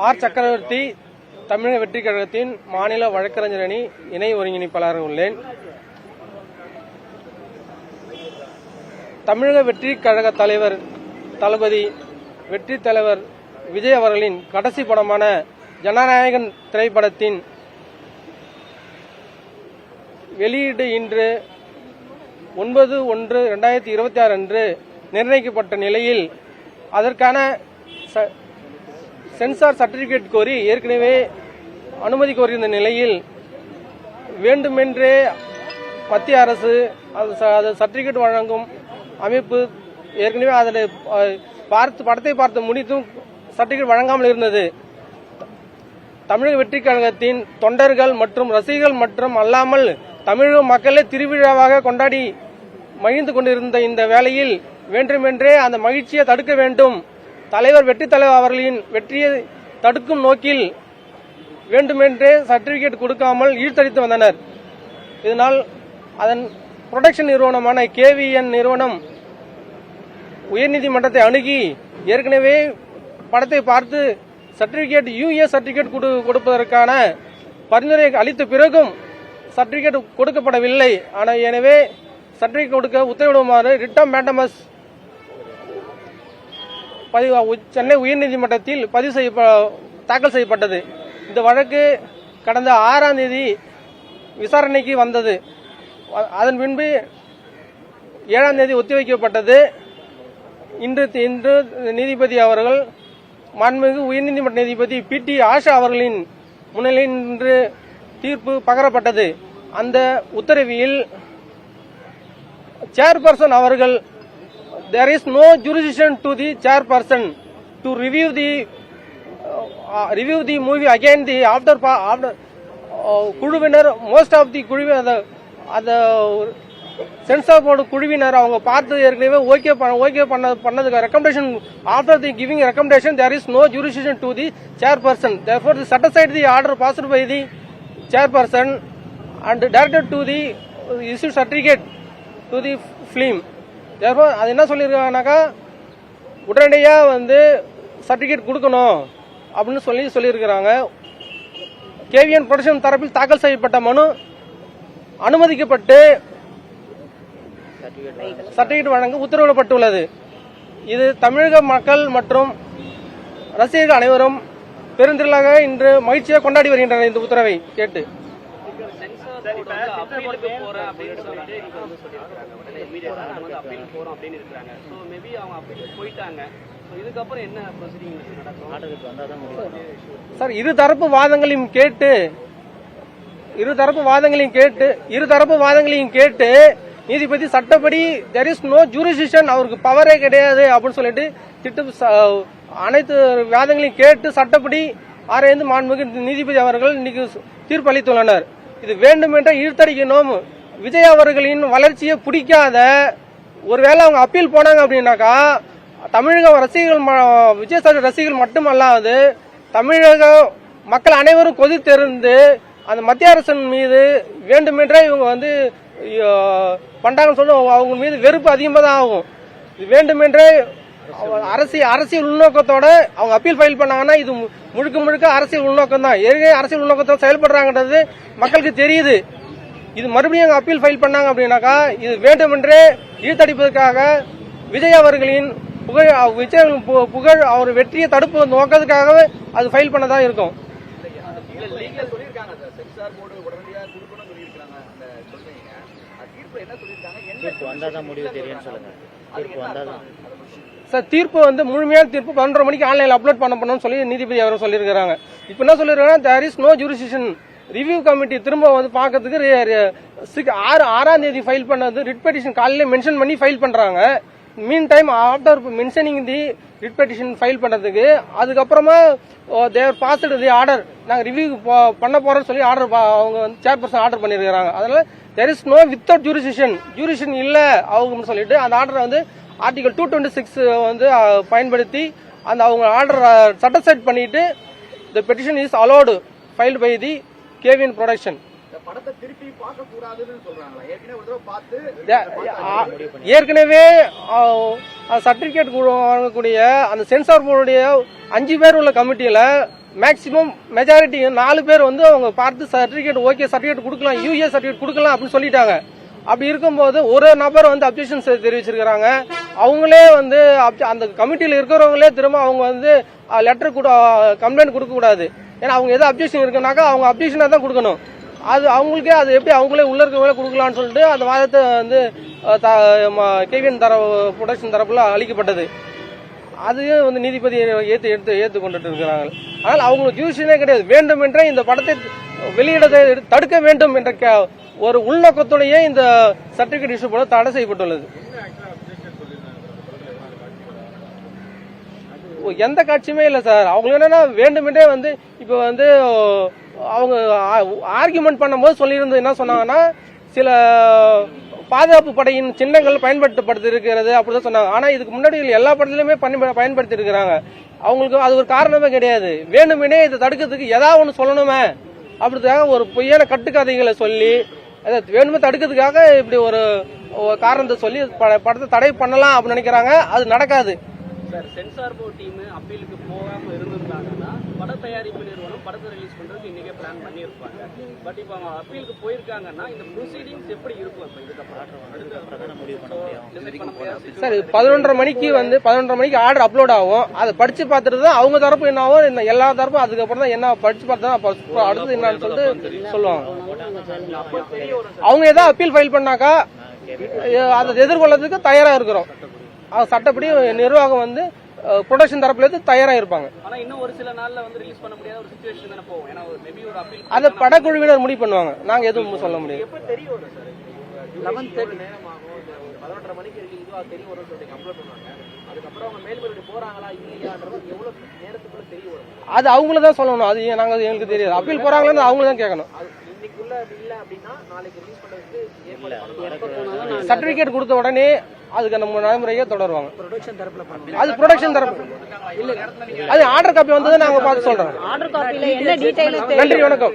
R சக்கரவர்த்தி, தமிழக வெற்றி கழகத்தின் மாநில வழக்கறிஞர் அணி இணை ஒருங்கிணைப்பாளராக உள்ளேன். தமிழக வெற்றி கழக தலைவர் தளபதி வெற்றி தலைவர் விஜய் அவர்களின் கடைசி படமான ஜனநாயகன் திரைப்படத்தின் வெளியீடு இன்று 9/1/2026 அன்று நிர்ணயிக்கப்பட்ட நிலையில் அதற்கான சென்சார் சர்டிபிகேட் கோரி ஏற்கனவே அனுமதி கோரியிருந்த நிலையில் வேண்டுமென்றே மத்திய அரசு அது சர்டிபிகேட் வழங்கும் அமைப்பு ஏற்கனவே அதனை படத்தை பார்த்து முடித்தும் சர்டிபிகேட் வழங்காமல் இருந்தது. தமிழக வெற்றி கழகத்தின் தொண்டர்கள் மற்றும் ரசிகர்கள் மற்றும் அல்லாமல் தமிழக மக்களை திருவிழாவாக கொண்டாடி மகிழ்ந்து கொண்டிருந்த இந்த வேளையில் வேண்டுமென்றே அந்த மகிழ்ச்சியை தடுக்க வேண்டும், தலைவர் வெற்றி தலைவர் அவர்களின் வெற்றியை தடுக்கும் நோக்கில் வேண்டுமென்றே சர்டிபிகேட் கொடுக்காமல் ஈழ்த்தடித்து வந்தனர். இதனால் அதன் புரொடக்ஷன் நிறுவனமான KVN நிறுவனம் உயர்நீதிமன்றத்தை அணுகி ஏற்கனவே படத்தை பார்த்து சர்டிபிகேட் US சர்டிபிகேட் கொடுப்பதற்கான பரிந்துரை அளித்த பிறகும் சர்டிபிகேட் கொடுக்கப்படவில்லை. ஆனால் எனவே சர்டிபிகேட் கொடுக்க உத்தரவிடுமாறு ரிட் ஆஃப் மேண்டமஸ் சென்னை உயர்நீதிமன்றத்தில் தாக்கல் செய்யப்பட்டது. இந்த வழக்கு கடந்த 6ஆம் தேதி விசாரணைக்கு வந்தது. அதன் பின்பு 7ஆம் தேதி ஒத்திவைக்கப்பட்டது. இன்று நீதிபதி அவர்கள் மாண்புமிகு உயர்நீதிமன்ற நீதிபதி PT ஆஷா அவர்களின் முன்னிலையில் இன்று தீர்ப்பு பகரப்பட்டது. அந்த உத்தரவில் சேர்பர்சன் அவர்கள் there is no jurisdiction to the chairperson to review the movie again. The after குழுவினர் most of the குழுவினர் அந்த சென்சார் போர்டு குழுவினர் அவங்க பார்த்து ஏற்கனவே ஓகே பண்ணதுக்கு recommendation after the giving recommendation there is no jurisdiction to the chairperson. Therefore they set aside the order passed by the chairperson and directed to the issued certificate to the film. Therefore அது என்ன சொல்லியிருக்காங்கனாக்கா உடனடியா certificate கொடுக்கணும் அப்படின்னு சொல்லியிருக்கிறாங்க. KVN production தரப்பில் தாக்கல் செய்யப்பட்ட மனு அனுமதிக்கப்பட்டு சர்டிபிகேட் வழங்க உத்தரவிடப்பட்டுள்ளது. இது தமிழக மக்கள் மற்றும் ரசிகர்கள் அனைவரும் பெருந்திரளாக இன்று மகிழ்ச்சியாக கொண்டாடி வருகின்றனர். இந்த உத்தரவை கேட்டு சார் இரு தரப்பு வாதங்களையும் கேட்டு நீதிபதி சட்டப்படி there is no jurisdiction, அவருக்கு பவரே கிடையாது அப்படின்னு சொல்லிட்டு அனைத்து வாதங்களையும் கேட்டு சட்டப்படி ஆராய்ந்து மாண்புமிகு நீதிபதி அவர்கள் இன்னைக்கு தீர்ப்பு அளித்துள்ளனர். இது வேண்டுமென்றே இழுத்தடிக்கணும். விஜய் அவர்களின் வளர்ச்சியை பிடிக்காத ஒருவேளை அவங்க அப்பீல் போனாங்க அப்படின்னாக்கா தமிழக ரசிகர்கள் விஜய் சார் ரசிகர்கள் மட்டுமல்லாது தமிழக மக்கள் அனைவரும் கொதித்தெறிந்து அந்த மத்திய அரசின் மீது வேண்டுமென்றே இவங்க பண்றாங்கன்னு சொல்லி அவங்க மீது வெறுப்பு அதிகமாக தான் ஆகும். இது வேண்டுமென்றே அரசியல் உள்நோக்கத்தோட அவங்க அப்பீல் ஃபைல் பண்ணாங்கன்னா இது முழுக்க அரசியல் உள்நோக்கம் தான். ஏற்கனவே அரசியல் உள்நோக்கத்தோட செயல்படுறாங்கன்றது மக்களுக்கு தெரியுது. இது மறுபடியும் அப்பீல் ஃபைல் பண்ணாங்க அப்படின்னாக்கா இது வேண்டுமென்றே இழுத்தடிப்பதற்காக விஜய் அவர்களின் புகழ் அவர் வெற்றியை தடுப்பு நோக்கத்துக்காகவே அது ஃபைல் பண்ணதா இருக்கும். சார் தீர்ப்பு முழுமையான தீர்ப்பு 11:30 மணிக்கு ஆன்லைன்ல அப்லோட் பண்ணணும்னு சொல்லி நீதிபதி அவர் சொல்லியிருக்காங்க. இப்ப என்ன சொல்லிருக்காங்க, there is no jurisdiction. Review committee திரும்ப பாக்கிறதுக்கு 6ஆம் தேதி ஃபைல் பண்ணது ரிட் பெட்டிஷன் காலையில மென்ஷன் பண்ணி ஃபைல் பண்றாங்க. மீன் டைம் ஆஃப்டர் மென்ஷனிங் தி ரிட் பெட்டிஷன் ஃபைல் பண்றதுக்கு அதுக்கப்புறமா தேர் பாஸ்டு தி ஆர்டர் நாங்க ரிவ்யூ பண்ண போறோம்னு சொல்லி ஆர்டர் அவங்க சேர்பர்சன் ஆர்டர் பண்ணிருக்காங்க. அதனால there is no without jurisdiction இல்ல அவங்க சொல்லிட்டு அந்த ஆர்டர் ஆர்டிகல் 226 பயன்படுத்தி அந்த அவங்க ஆர்டர் சட்டசைட் பண்ணிட்டு the petition is allowed filed by the KVN production. ஏற்கனவே சர்டிபிகேட் வழங்கக்கூடிய அந்த சென்சார் போர்டுடைய 5 பேர் உள்ள கமிட்டியில மேக்சிமம் மெஜாரிட்டி 4 பேர் வந்து அவங்க பார்த்து சர்டிபிகேட் ஓகே சர்டிபிகேட் கொடுக்கலாம், யூஏ சர்டிபிகேட் கொடுக்கலாம் அப்படின்னு சொல்லிட்டாங்க. அப்படி இருக்கும்போது ஒரு நபர் வந்து அப்ஜெக்ஷன்ஸ் தெரிவிச்சிருக்காங்க. அவங்களே வந்து அந்த கமிட்டியில இருக்கிறவங்களே திரும்ப அவங்க வந்து லெட்டர் கம்ப்ளைண்ட் கொடுக்க கூடாது. ஏன்னா அவங்க எதாவது அப்ஜெக்ஷன் இருக்குனாக்கா அவங்க அப்ஜெக்ஷனா தான் கொடுக்கணும். அது அவங்களுக்கே அது எப்படி அவங்களே உள்ள இருக்கவங்களே கொடுக்கலாம்னு சொல்லிட்டு அந்த வாதத்தை வந்து கேவிஎன் ப்ரொடக்ஷன் தரப்புல அளிக்கப்பட்டது. அதையும் வந்து நீதிபதி ஏத்து கொண்டுட்டு இருக்கிறாங்க. ஆனால் அவங்களுக்கு ஜூரிஸ்டிக்ஷனே கிடையாது. வேண்டுமென்றே இந்த படத்தை வெளியிடத்தை தடுக்க வேண்டும் என்ற ஒரு உள்நோக்கத்துடைய இந்த சர்டிபிகேட் இஷ்யூ பண்ண தடை செய்யப்பட்டுள்ளது. எந்த காட்சியுமே இல்ல சார். அவங்க என்னன்னா வேண்டுமென்றே வந்து இப்ப வந்து அவங்க ஆர்குமெண்ட் பண்ணும்போது சொல்லியிருந்து என்ன சொன்னாங்கன்னா, சில பாதுகாப்பு படையின் சின்னங்கள் பயன்படுத்தப்பட்டு இருக்கிறது அப்படிதான் சொன்னாங்க. ஆனா இதுக்கு முன்னாடி எல்லா படத்திலுமே பயன்படுத்தி இருக்கிறாங்க. அவங்களுக்கு அது ஒரு காரணமே கிடையாது. வேணுமெனே இதை தடுக்கிறதுக்கு ஏதாவது ஒண்ணு சொல்லணுமே அப்படிக்காக ஒரு பொய்யான கட்டுக்கதைகளை சொல்லி அதை வேணுமே தடுக்கிறதுக்காக இப்படி ஒரு காரணத்தை சொல்லி படத்தை தடை பண்ணலாம் அப்படின்னு நினைக்கிறாங்க. அது நடக்காது சார். சென்சார் போர்ட் டீம் அப்பீலுக்கு போகாம இருந்திருந்தாங்கன்னா பட தயாரிப்பு நிறுவனம் படத்தை ரிலீஸ் பண்றதுக்கு இன்னைக்கே பிளான் பண்ணியிருப்பாங்க. பட் இப்போ அவங்க அப்பீலுக்கு போயிருக்காங்கன்னா இந்த ப்ரொசீடிங்ஸ் எப்படி இருக்கும்? சார் 11:30 மணிக்கு வந்து 11:30 மணிக்கு ஆர்டர் அப்லோட் ஆகும். அதை படிச்சு பார்த்துட்டு தான் அவங்க தரப்பு என்ன ஆகும், எல்லா தரப்பும் அதுக்கப்புறம் தான் என்ன படிச்சு பார்த்து தான் அடுத்தது என்னன்னு சொல்லிட்டு சொல்லுவாங்க. அவங்க ஏதாவது அப்பீல் ஃபைல் பண்ணாக்கா அதை எதிர்கொள்ளதுக்கு தயாரா இருக்கிறோம். சட்டப்படி நிர்வாகம் வந்து ப்ரொடக்ஷன் தரப்புல இருந்து தயாரா இருப்பாங்க. ஆனா இன்னும் ஒரு சில நாள்ல வந்து ரிலீஸ் பண்ண முடியாத ஒரு சிச்சுவேஷன் தான போகும். ஏனா மேபி ஒரு அப்பீல் அத படக்குழுவினர் முடிவு பண்ணுவாங்க. நாங்க எதுவும் சொல்ல முடியாது. எப்ப தெரியும் சார்? 11:30 நேரம் ஆகும். 11:30 மணிக்கு இதுவா தெரிய வரும்னு சொல்லிட்டு அப்லோட் பண்ணுவாங்க. அதுக்கு அப்புறம் அவங்க மேல்முறையீடு போறாங்களா இல்லையான்றது எவ்வளவு நேரத்துக்குள்ள தெரிய வரும்? அது அவங்கள தான் சொல்லணும். அது நாங்க எங்களுக்கு தெரியாது. அப்பீல் போறாங்களான்னு அவங்கள தான் கேட்கணும். இன்னைக்குள்ள இல்ல அப்படினா நாளைக்கு ரிலீஸ் பண்றதுக்கு ஏற்பாடு சர்டிபிகேட் கொடுத்த உடனே அதுக்கு நம்ம நடைமுறையை தொடருவாங்க. ப்ரொடக்ஷன் தரப்புல அது ப்ரொடக்ஷன் தரப்பு இல்ல, அது ஆர்டர் காப்பி வந்ததை நாங்க பார்த்து சொல்றோம். ஆர்டர் காப்பில என்ன டீடைல்? நன்றி, வணக்கம்.